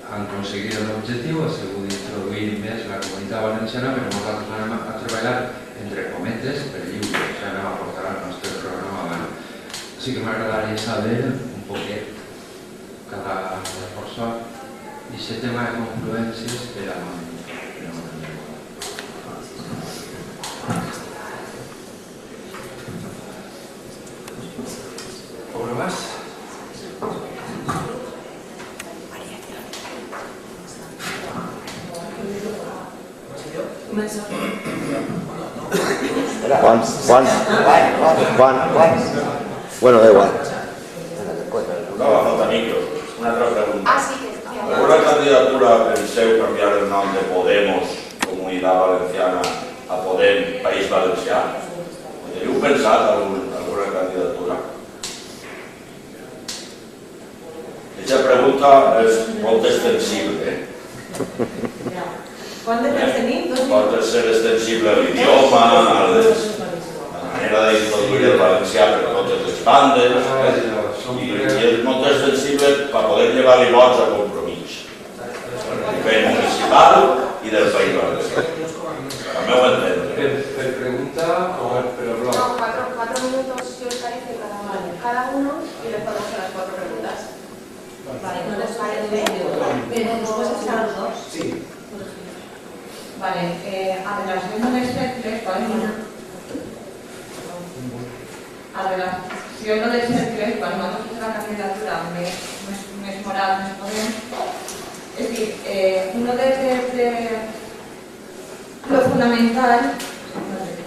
han aconseguit l'objectiu, ha sigut introduir més la comunitat valenciana, però nosaltres anem a treballar, entre cometes, per lliure, o sigui, anem a portar el nostre programa avant. Sí que m'agradaria saber un poquet cada força i aquest tema de confluències per a ¿Uno más? Juan. Bueno, da igual. No, falta micro. Una altra pregunta. Ah, sí, que Alguna candidatura penseu canviar el nom de Podemos, Comunitat Valenciana, a Podem, País Valencià? Teniu pensat alguna candidatura? Aquesta pregunta és molt extensible. Quant de temps tenim? Pot ser extensible a l'idioma, a la manera d'introduir el valencià per totes les bandes, i és molt extensible per poder llevar-li vots a Compromís, a nivell municipal i del País Valencià. Al meu entendre. Per pregunta o per blog? no, 4 minutos, si os parece, cada uno y respondemos a las 4 preguntas. Vale, ¿No les parece? Pero ¿nos puedes hacer los dos? Sí. Vale, a relación de les cercles, quan nosaltres fem la candidatura més moral, més podem, es decir, uno de lo fundamental,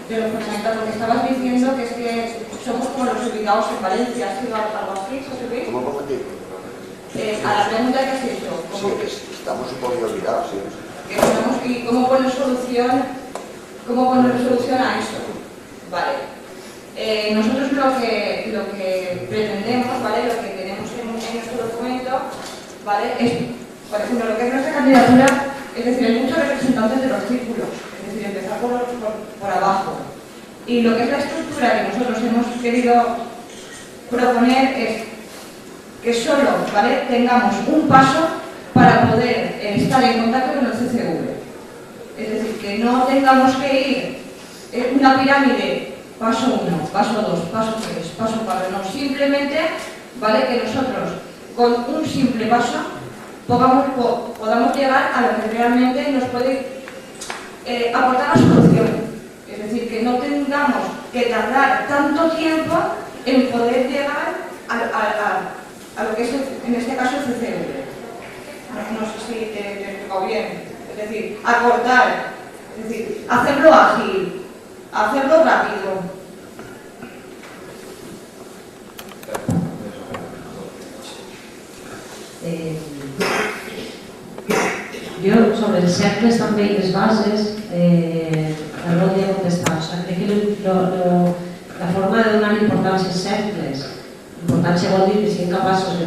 porque estabas diciendo que es que somos como los ubicados en Valencia, ¿has sido algo así, José Luis? ¿Cómo te digo? A la pregunta que has hecho. Sí, estamos un poco olvidados, sí. ¿Y cómo poner solución a eso? Vale. Nosotros lo que pretendemos, ¿vale? Lo que tenemos en nuestro documento, ¿vale? Es, por ejemplo, lo que es nuestra candidatura, es decir, hay muchos representantes de los círculos, es decir, empezar por abajo. Y lo que es la estructura que nosotros hemos querido proponer es que solo, ¿vale?, tengamos un paso para poder estar en contacto con el CCV. Es decir, que no tengamos que ir una pirámide, paso 1, paso 2, paso 3, paso 4, no, simplemente, ¿vale?, que nosotros con un simple paso podamos llegar a lo que realmente nos puede aportar la solución. Es decir, que no tengamos que tardar tanto tiempo en poder llegar a lo que es, en este caso, el CCV. No sé si te he explicado bien. Es decir, acortar, es decir, hacerlo ágil, hacerlo rápido. Jo, sobre els cercles també i les bases, el volia contestar. Crec que la forma de donar importància als cercles, importància vol dir que siguin capaços de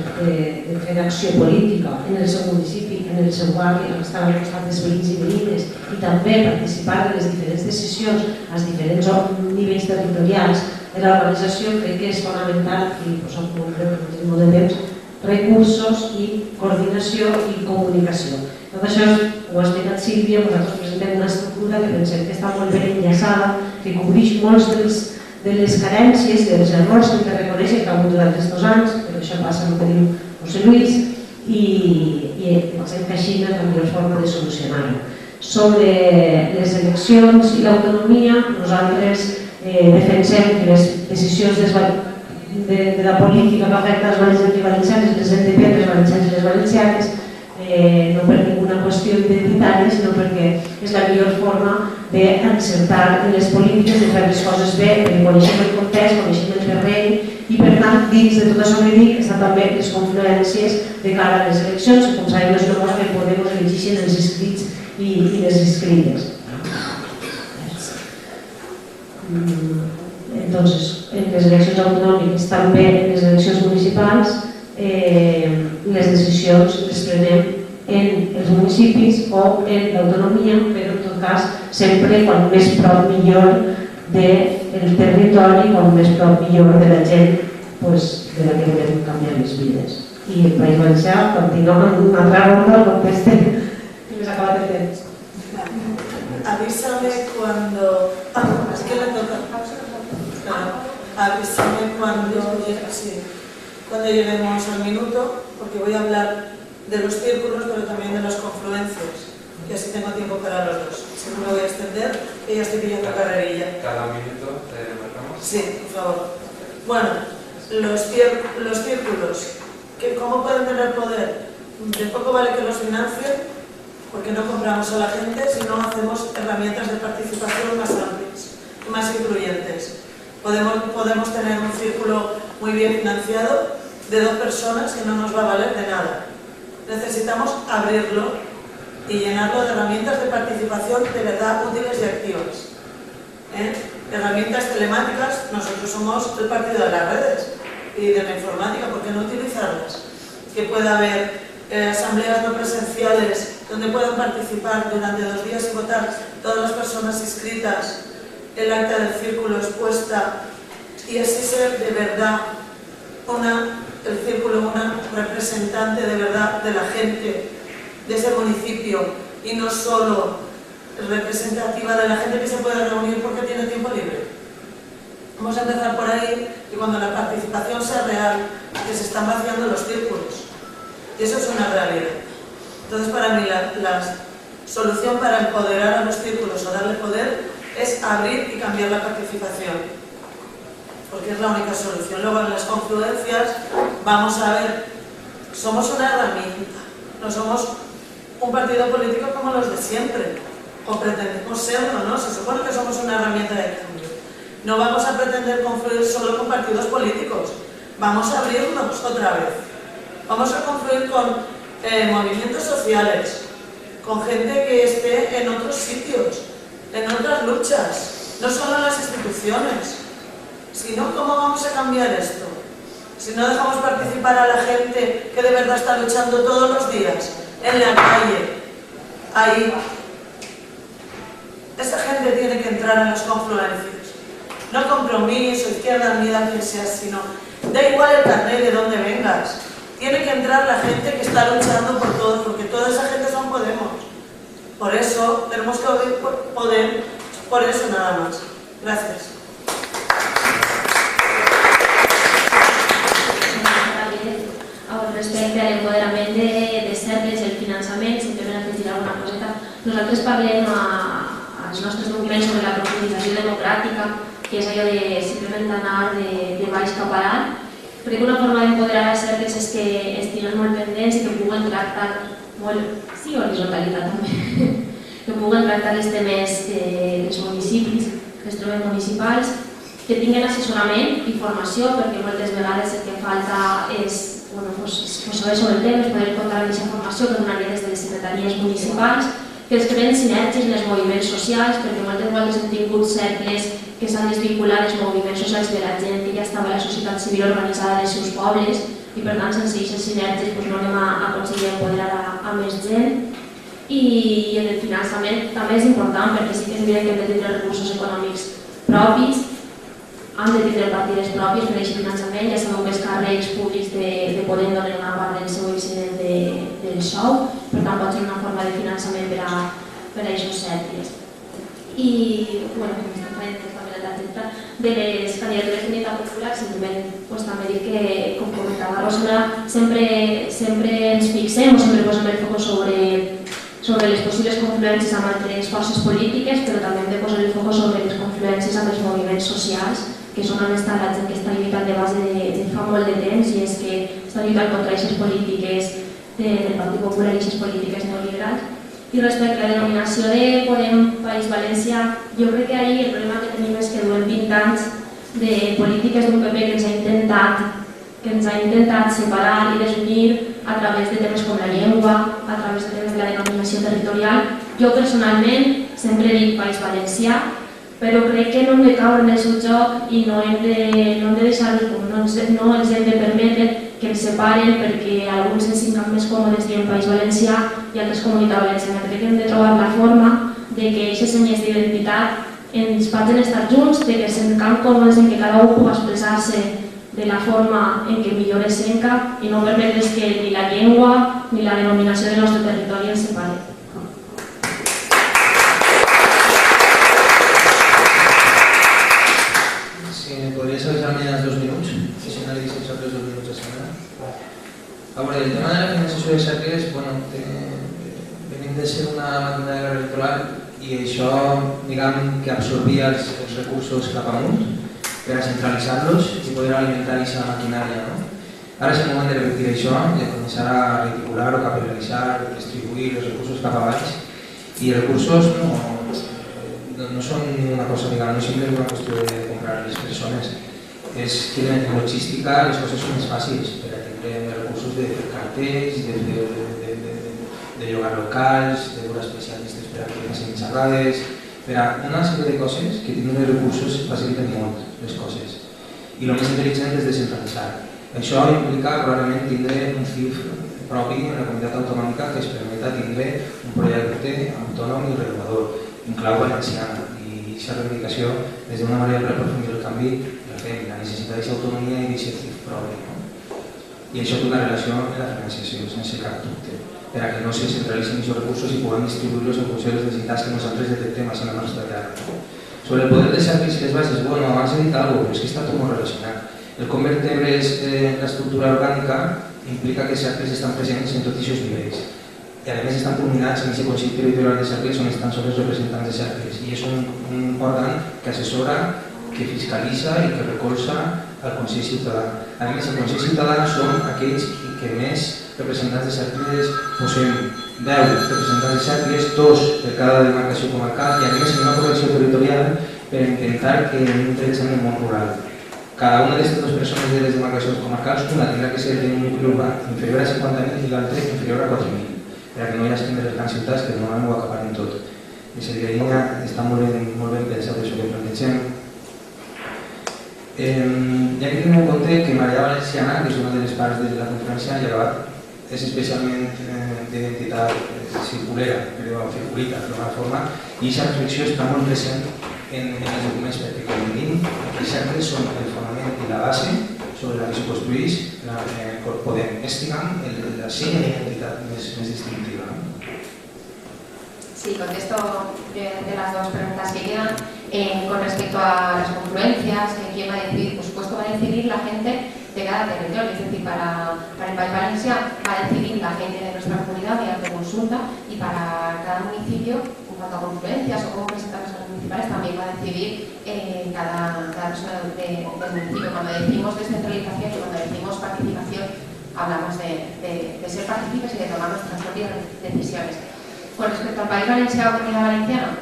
fer acció política en el seu municipi, en el seu barri, en estar al costat dels veïns i veïnes, i també participar de les diferents decisions als diferents nivells territorials de l'organització, crec que és fonamental, i posem molt de temps, recursos i coordinació i comunicació. Tot això ho ha explicat Sílvia, nosaltres presentem una estructura que pensem que està molt ben enllaçada, que cobreix molts de les carències, dels errors que hem de reconèixer que han hagut durant aquests 2 anys, però això passa el que diu José Luis, i pensem que així és la millor forma de solucionar-ho. Sobre les eleccions i l'autonomia, nosaltres defensem que les decisions de la política que afecta els valencians i valencianes les hem de prendre els valencians i les valencianes, no per ninguna qüestió identitària, sinó perquè és la millor forma d'encertar en les polítiques, de fer les coses bé, perquè coneixem el context, coneixem el terreny, i per tant, dins de tot això que dic, estan també les confluències de cara a les eleccions, que com sabem és una cosa que podem elegir els inscrits i les inscrites. Entonces, en les eleccions autonòmiques, també en les eleccions municipals, les decisions les prenem en els municipis o en l'autonomia, però en tot cas sempre quan més prop millor del territori, quan més prop millor de la gent de la que volem canviar les vides. I el País Valencià continua amb una altra ronda al conteste que m'ha acabat el temps. Avísame cuando... es que le toca. Avísame cuando lleguemos al minuto, porque voy a hablar de los círculos, pero también de las confluencias, y así tengo tiempo para los dos. Si no me voy a extender, que ya estoy pillando carrerilla. Cada minuto te marcamos. Sí, por favor. Bueno, los círculos, ¿cómo pueden tener poder? De poco vale que los financien, porque no compramos a la gente, sino hacemos herramientas de participación más amplias y más incluyentes. Podemos tener un círculo muy bien financiado de 2 personas que no nos va a valer de nada. Necesitamos abrirlo y llenarlo de herramientas de participación de verdad útiles y activas. Herramientas telemáticas, nosotros somos el partido de las redes y de la informática, ¿por qué no utilizarlas? Que pueda haber asambleas no presenciales donde puedan participar durante 2 días y votar todas las personas inscritas, el acta del círculo expuesta, y así ser de verdad el círculo una representante de verdad de la gente de ese municipio, y no solo representativa de la gente que se puede reunir porque tiene tiempo libre. Vamos a empezar por ahí, y cuando la participación sea real, que se están vaciando los círculos. Y eso es una realidad. Entonces, para mí, la solución para empoderar a los círculos o darle poder es abrir y cambiar la participación, porque es la única solución. Luego, en las confluencias, vamos a ver, somos una herramienta, no somos un partido político como los de siempre, o pretendemos serlo, ¿no? Se supone que somos una herramienta de cambio. No vamos a pretender confluir solo con partidos políticos, vamos a abrirnos otra vez. Vamos a confluir con movimientos sociales, con gente que esté en otros sitios, en otras luchas, no solo en las instituciones, sino cómo vamos a cambiar esto. Si no dejamos participar a la gente que de verdad está luchando todos los días, en la calle, ahí. Esa gente tiene que entrar en las confluencias. No Compromiso, Izquierda Unida, quien sea, sino da igual el carnet de dónde vengas. Tiene que entrar la gente que está luchando por todos, porque toda esa gente son Podemos. Por eso tenemos que oír poder, por eso nada más. Gracias. Respecte a l'empoderament de cercles i el finançament, simplement afegir alguna coseta. Nosaltres parlem als nostres documents sobre la profundització democràtica, que és allò de simplement d'anar de baix cap a dalt. Crec que una forma d'empoderar els cercles és que estiguen molt pendents i que puguen tractar molt, sí, horizontalitat també, que puguen tractar els temes dels municipis, que es troben municipals, que tinguin assessorament i formació, perquè moltes vegades el que falta és saber sobre el tema, poder comptar amb aquesta formació que donaria des de les secretaries municipals, que es creen sinergies en els moviments socials, perquè moltes vegades hem tingut cercles que s'han desvinculat dels moviments socials de la gent que ja estava a la societat civil organitzada dels seus pobles i per tant sense aquestes sinergies no anem a aconseguir empoderar a més gent. I en el finançament també és important perquè sí que és evident que hem de tindre recursos econòmics propis, han de tindre partides pròpies per a aquest finançament. Ja sabeu que els càrrecs públics de Podem donen una part del seu excedent del sou, per tant pot ser una forma de finançament per a aquests cercles. I, bueno, com estem fent també la targeta de les candidatures d'unitat popular, simplement també dir que, com comentava Rosana, sempre ens fixem o sempre posem el foc sobre les possibles confluències amb altres forces polítiques, però també hem de posar el foc sobre les confluències amb els moviments socials, que són on està la gent que està lluitant de base de fa molt de temps, i és que està lluitant contra aquestes polítiques del Partit Popular i aquestes polítiques neoliberals. I respecte a la denominació de Podem País Valencià, jo crec que ahir el problema que tenim és que duem 20 anys de polítiques d'un PP que ens ha intentat separar i desunir a través de temes com la llengua, a través de temes de la denominació territorial. Jo personalment sempre dic País Valencià, però crec que no hem de caure en el seu joc i no hem de deixar-ho, no els hem de permetre que ens separen perquè alguns se senten més còmodes dient País Valencià i altres Comunitat Valenciana. Crec que hem de trobar la forma de que aquestes senyes d'identitat ens facin estar junts, de que se'n can còmodes en que cada un pugui expressar-se de la forma en què millor es senta i no permetre's que ni la llengua ni la denominació del nostre territori ens separen. ¿Podrías avisarme en 2 minuts? I si no li deixem sempre 2 minuts a setmana. A veure, el tema de la financiació de cercles, venim de ser una màquina de guerra electoral i això, diguem, que absorbia els recursos cap amunt per a centralitzar-los i poder alimentar aquesta maquinària. Ara és el moment de repetir això, de començar a reticular o capitalitzar, distribuir els recursos cap a baix. I els recursos no són una cosa, no és simplement una qüestió de comprar les persones, és que en logística les coses són més fàcils per a tindre recursos de fer cartells, de llogar locals, de veure especialistes per a que facin xerrades, per a una sèrie de coses que tindre recursos faciliten molt les coses. I el més intel·ligent és descentralitzar. Això implica probablement tindre un CIF propi en la comunitat autonòmica que es permeta tindre un projecte autònom i renovador, en clau valenciana, i aquesta reivindicació des d'una manera per aprofundir el canvi la fem, la necessitat d'aquesta autonomia i d'aquest CIF propi. I això té una relació amb la financiació, sense cap dubte, per a que no se centralitzin aquests recursos i puguem distribuir-los en funció de les necessitats que nosaltres detectem a la nostra terra. Sobre el poder de cercles i les bases, abans he dit alguna cosa, però és que està tot molt relacionat. El com vertebres l'estructura orgànica implica que els cercles estan presents en tots aquests nivells. I a més estan combinats en aquest Consell Territorial de Cercles on estan sols els representants de cercles. I és un òrgan que assessora, que fiscalitza i que recolza el Consell Ciutadà. A més, el Consell Ciutadà són aquells que més representants de cercles posem 10 representants de cercles, 2 per cada demarcació comarcal i a més una correcció territorial per intentar que interessa en el món rural. Cada una d'aquestes dues persones de les demarcacions comarcals, una tindrà que ser d'un nucli urbà inferior a 50.000 i l'altra inferior a 4.000, perquè no hi ha gent de les grans ciutats que normalment ho acaparen tot. I seria està molt ben pensat això que plantegem. Ja que tenim en compte que Marea Valenciana, que és una de les parts de la conferència, és especialment d'identitat circulera, o circulita, d'alguna forma, i aquesta reflexió està molt present en els documents perquè, com diem, els cercles són el fonament i la base sobre la que se construeix, podem estimar la senya d'identitat més distintiva. Sí, contesto de las dos preguntas que quedan. Con respecto a las confluencias, ¿quién va a decidir? Por supuesto va a decidir la gente de cada territorio, es decir, para el País Valencià va a decidir la gente de nuestra comunidad mediante consulta y para cada municipio, en cuanto a confluencias o cómo presentarnos a los municipales, también va a decidir cada persona del municipio. Cuando decimos descentralización y cuando decimos participación, hablamos de ser partícipes y de tomar nuestras propias decisiones. Con respecto al País Valencià o Comunidad Valenciana,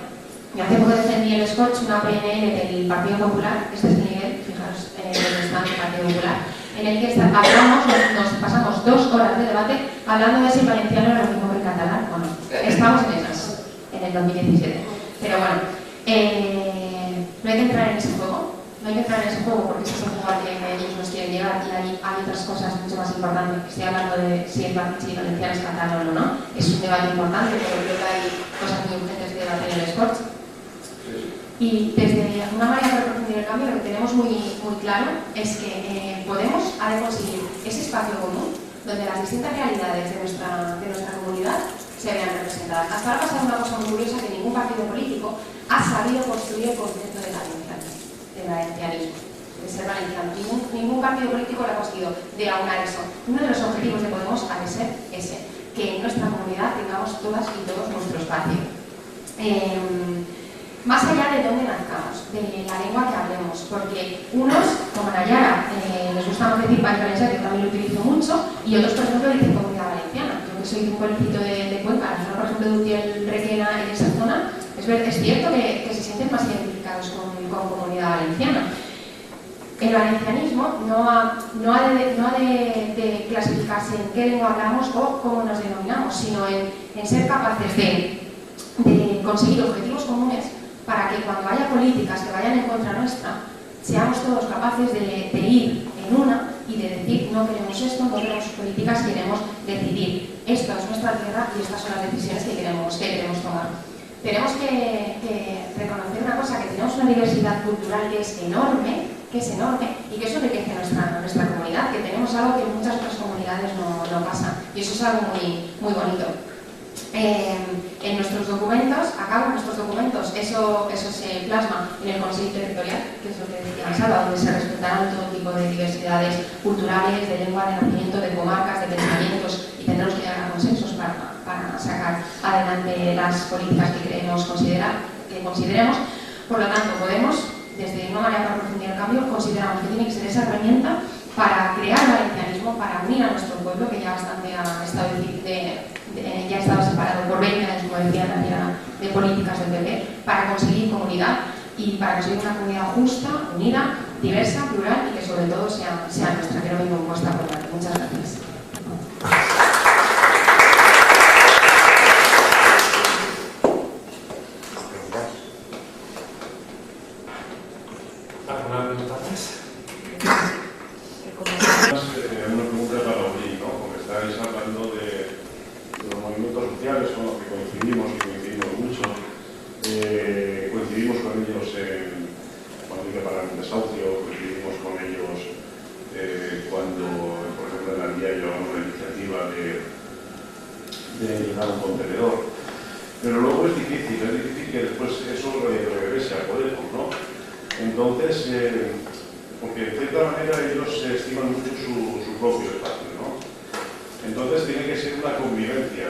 hace poco defendí el Scorch, una PNL del Partido Popular, este es el nivel, fijaros, donde está el Partido Popular, en el que nos pasamos 2 horas de debate hablando de si el valenciano era lo mismo que el catalán o no. Estamos en esas, en el 2017. Pero bueno, no hay que entrar en ese juego, porque ese es el juego al que ellos nos quieren llevar y hay otras cosas mucho más importantes. Estoy hablando de si el valenciano es catalán o no, es un debate importante, pero creo que hay cosas muy urgentes que debatir en el Scorch. Y desde una manera para profundizar el cambio, lo que tenemos muy claro es que Podemos ha de conseguir ese espacio común donde las distintas realidades de nuestra comunidad se vean representadas. Hasta ahora ha pasado una cosa muy curiosa, que ningún partido político ha sabido construir el concepto del valencianismo, de ser valenciano. Ningún partido político lo ha conseguido de aunar eso. Uno de los objetivos de Podemos ha de ser ese, que en nuestra comunidad tengamos todas y todos nuestro espacio. Más allá de dónde nazcamos, de la lengua que hablemos, porque unos, como Nayara, les gusta más decir País Valencià, que también lo utilizo mucho, y otros, por ejemplo, dicen Comunidad Valenciana. Yo que soy de un pueblecito de Cuenca, la zona, por ejemplo, de Utiel, Requena, en esa zona, es cierto que se sienten más identificados con Comunidad Valenciana. El valencianismo no ha de clasificarse en qué lengua hablamos o cómo nos denominamos, sino en ser capaces de conseguir objetivos comunes para que cuando haya políticas que vayan en contra nuestra, seamos todos capaces de ir en una y de decir no queremos esto, no queremos políticas, queremos decidir esto es nuestra tierra y estas son las decisiones que queremos tomar. Tenemos que reconocer una cosa, que tenemos una diversidad cultural que es enorme y que eso enriquece nuestra comunidad, que tenemos algo que en muchas otras comunidades no pasa, y eso es algo muy bonito. En nuestros documentos, eso se plasma en el Consejo Territorial, que es lo que decía Salva, donde se respetarán todo tipo de diversidades culturales, de lengua, de nacimiento, de comarcas, de pensamientos, y tendremos que llegar a consensos para sacar adelante las políticas que consideremos. Por lo tanto, Podemos, desde una manera para profundizar el cambio, consideramos que tiene que ser esa herramienta para crear valencianismo, para unir a nuestro pueblo, que ya bastante ha estado separado por 20 años, como decía Nadia, de políticas del PP, para conseguir comunidad y para conseguir una comunidad justa, unida, diversa, plural y que sobre todo sea nuestra, que no venga impuesta por nadie. Muchas gracias. ¿Alguna pregunta más? Una pregunta para Uri, ¿no? Porque estáis hablando de los movimientos sociales con los que coincidimos mucho. Coincidimos con ellos cuando iba para el desahucio, coincidimos con ellos cuando, por ejemplo, en la Aldea llevamos la iniciativa de llenar un contenedor. Pero luego es difícil que después eso regrese a Podemos, ¿no? Entonces, porque de cierta manera ellos estiman mucho su propio espacio, ¿no? Entonces tiene que ser una convivencia,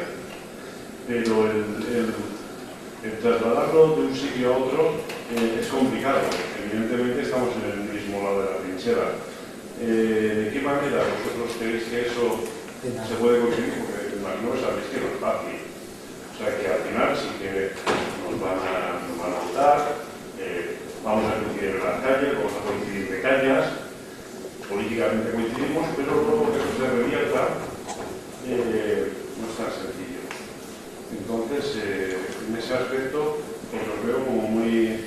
pero el trasladarlo de un sitio a otro es complicado. Evidentemente estamos en el mismo lado de la trinchera. ¿De qué manera vosotros creéis que eso se puede conseguir? Porque no sabéis que no es fácil. O sea que al final sí que nos van a votar, vamos a coincidir en las calles, vamos a coincidir de calles, políticamente coincidimos, pero luego que eso se revierta no es tan sencillo. Entonces, en ese aspecto, pues los veo como muy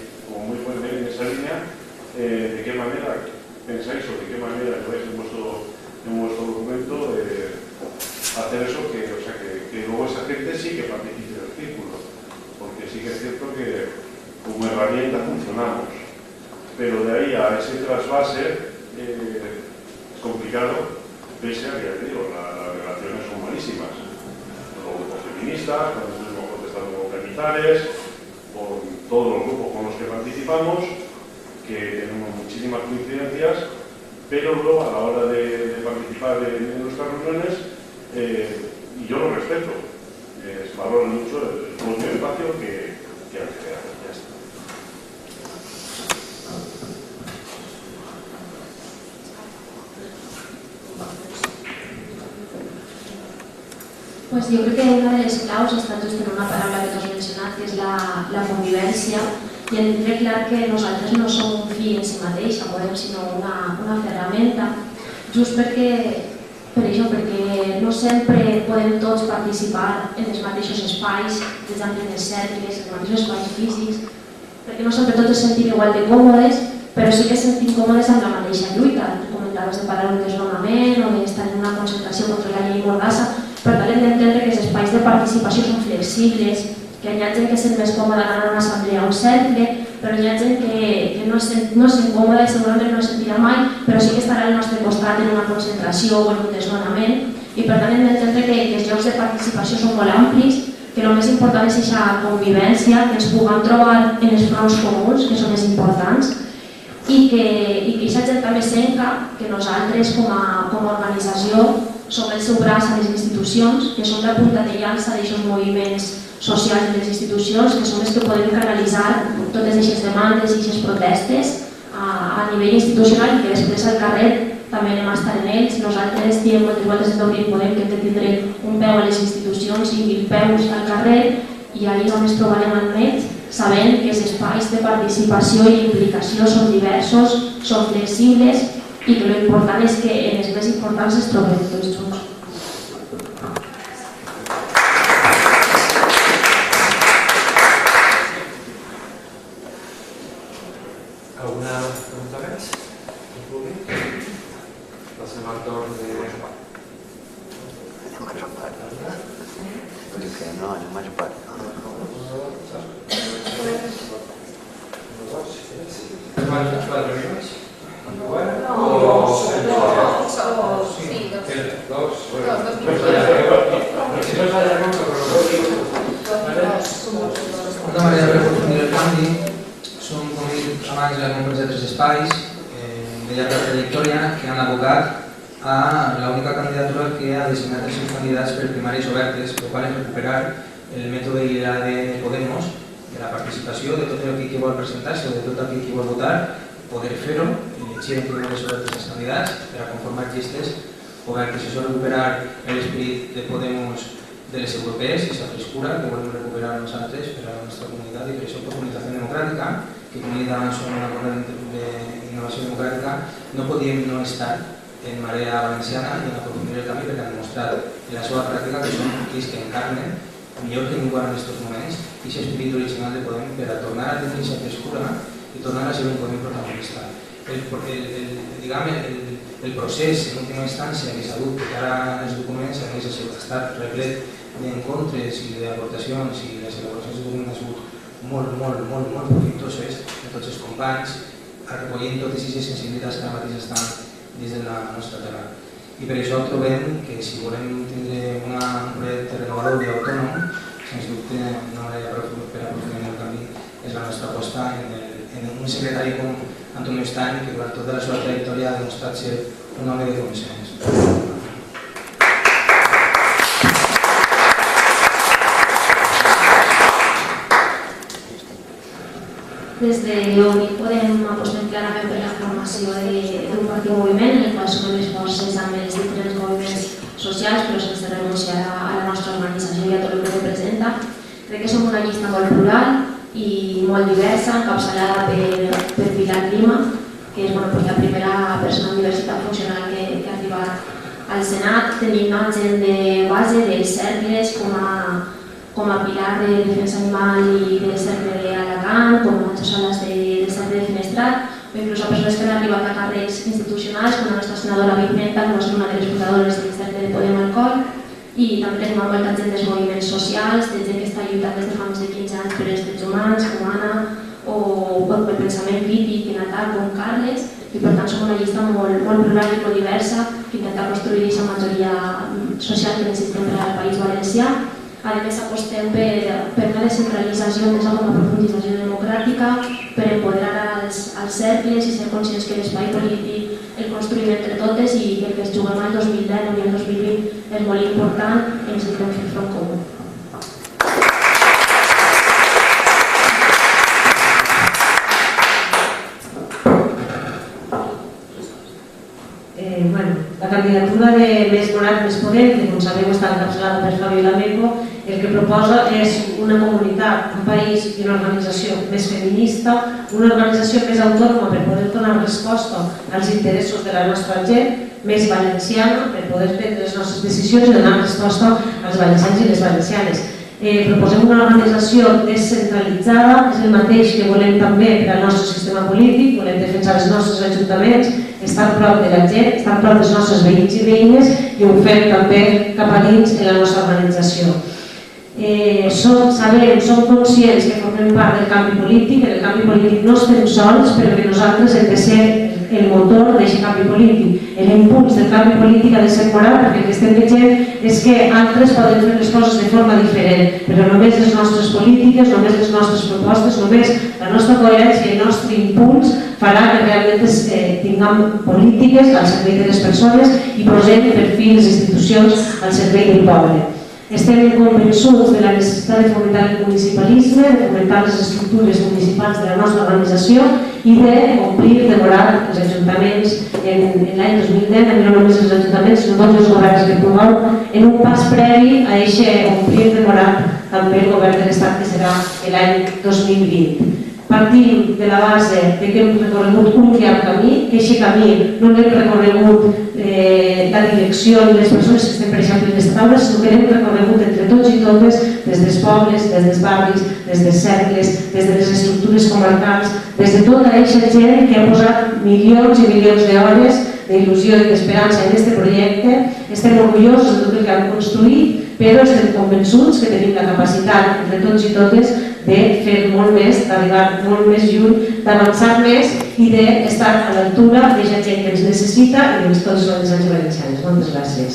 fuerte en esa línea. ¿De qué manera pensáis o de qué manera lleváis en vuestro documento hacer eso, que luego esa gente sí que participe del círculo? Porque sí que es cierto que como herramienta funcionamos, pero de ahí a ese trasvase es complicado, pese a que, ya digo, las relaciones son malísimas. Los grupos feministas, con el mismo protestando con Canitares, con todos los grupos con los que participamos, que tenemos muchísimas coincidencias, pero luego a la hora de participar en nuestras reuniones, y yo lo respeto, valoro mucho el propio espacio que han creado. Ya está. Pues jo crec que una de les claus està just en una paraula que tu has mencionat, que és la convivència, i el tindre clar que nosaltres no som un fi en si mateix, a Podem, sinó una ferramenta, just perquè no sempre podem tots participar en els mateixos espais, des d'ambients cercles, en els mateixos espais físics, perquè no sempre tots ens sentim igual de còmodes, però sí que sentim còmodes amb la mateixa lluita. Tu comentaves de parlar d'un desnonament o d'estar en una concentració contra la llei Mordassa. Per tant, hem d'entendre que els espais de participació són flexibles, que hi ha gent que sent més còmoda anar a una assemblea o un cercle, però hi ha gent que no es sent còmoda i segurament no es sentirà mai, però sí que estarà al nostre costat en una concentració o en un desnonament. I per tant, hem d'entendre que els llocs de participació són molt amplis, que el més important és aquesta convivència, que ens puguem trobar en els fronts comuns, que són més importants, i que aquesta gent també senta que nosaltres com a organització som el seu braç a les institucions, que som la punta de llança d'aquests moviments socials de les institucions, que som els que podem canalitzar totes aquestes demandes i aquestes protestes a nivell institucional i que després al carrer també anem a estar en ells. Nosaltres diem moltes voltes des d'Obrir Podem que hem de tindre un peu a les institucions i 1000 peus al carrer, i ahir on ens trobarem amb ells, sabent que els espais de participació i implicació són diversos, són flexibles, i que l'important és que en els més importants es trobem tots junts. Alguna pregunta més? Passem al torn de... No, anem a jugar. Una manera de aprofundir el canvi són, com he dit abans, la comprensió de 3 espais de llarga trajectòria que han abocat a l'única candidatura que ha designat els seus candidats per primàries obertes, el qual és recuperar el mètode i l'ADN Podemos, de la participació de tot aquell que vol presentar-se o de tot aquell que vol votar, poder fer-ho, elegir en primàries obertes els candidats per a conformar llistes obertes. Això és recuperar l'esperit de Podemos de les europees, aquesta frescura que volem recuperar nosaltres per a la nostra comunitat, i per això Comunicació Democràtica, que com he dit abans som una corrent d'innovació democràtica, no podíem no estar en Marea Valenciana i en aprofundir el canvi, perquè han demostrat en la seva pràctica que són aquells que encarnen millor que ningú en aquests moments i aquest esperit original de Podem per a tornar a tenir aquesta frescura i tornar a ser un Podem protagonista. El procés, en última instància, que s'ha dut, que ara els documents han estat replet d'encontres i d'aportacions, i les elaboracions de documents han sigut molt profitoses de tots els companys, recollint totes aquestes sensibilitats que ara mateix estan dins de la nostra terra. I per això trobem que si volem tindre un projecte renovador i autònom, sens dubte una manera per aprofundir el canvi és la nostra aposta en un secretari com Antonio Estany, que durant tota la seva trajectòria ha demostrat ser un home de consens. Crec que som una llista molt plural i molt diversa, encapçalada per Pilar Lima, que és la primera persona en diversitat funcional que ha arribat al Senat. Tenim gent de base dels cercles com a Pilar de Defensa Animal i del cercle d'Alacant, com a Nacho Salas del cercle de Finestrat, o inclús a persones que han arribat a càrrecs institucionals, com la nostra senadora Pimenta, que va ser una de les fundadores del cercle de Podem Alcohol, i també tenim molta gent dels moviments socials, de gent que està lluitant des de fa més de 15 anys per els drets humans, com Anna, o per pensament crític i natal, com Carles, i per tant som una llista molt plural i molt diversa que intenta construir aquesta majoria social que necessitem per al País Valencià. A més, apostem per una descentralització més amb una profundització democràtica, per empoderar els cercles i ser conscients que l'espai polític el construïm entre totes i que el que es juguem al 2010 i al 2020 és molt important i necessitem fer front comú. La candidatura de Més Morat, Més Podem, que com sabeu està encapçalada per Fabio Lameco, el que proposa és una comunitat, un país i una organització més feminista, una organització més autònoma per poder donar resposta als interessos de la nostra gent, més valenciana per poder prendre les nostres decisions i donar resposta als valencians i les valencianes. Proposem una organització descentralitzada, és el mateix que volem també per al nostre sistema polític, volem defensar els nostres ajuntaments, estar prop de la gent, estar prop dels nostres veïns i veïnes i ho fem també cap a dins en la nostra organització. Som conscients que formem part del canvi polític, en el canvi polític no estem sols, però que nosaltres hem de ser el motor d'aquest canvi polític. L'impuls del canvi polític ha de ser moral, perquè el que estem veient és que altres poden fer les coses de forma diferent, però només les nostres polítiques, només les nostres propostes, només la nostra coherència i el nostre impuls farà que realment tinguem polítiques al servei de les persones i posem per fi les institucions al servei del poble. Estem convençuts de la necessitat de fomentar el municipalisme, de fomentar les estructures municipals de la nostra organització i d'omplir de morat els ajuntaments en l'any 2010, no només els ajuntaments, sinó tots els governs que promouen, en un pas previ a aquest omplir de morat també el govern de l'Estat, que serà l'any 2020. Partim de la base que hem recorregut un llarg camí, que aquest camí no l'hem recorregut la direcció i les persones que estem per exemple en les taules, sinó que l'hem recorregut entre tots i totes, des dels pobles, des dels barris, des dels cercles, des de les estructures comarcals, des de tota aquesta gent que ha posat milions i milions d'hores d'il·lusió i d'esperança en aquest projecte. Estem orgullosos de tot el que hem construït, però estem convençuts que tenim la capacitat entre tots i totes de fer molt més, d'arribar molt més lluny, d'avançar més i d'estar a l'altura d'aquesta gent que ens necessita i de tots els valencians i valencianes. Moltes gràcies.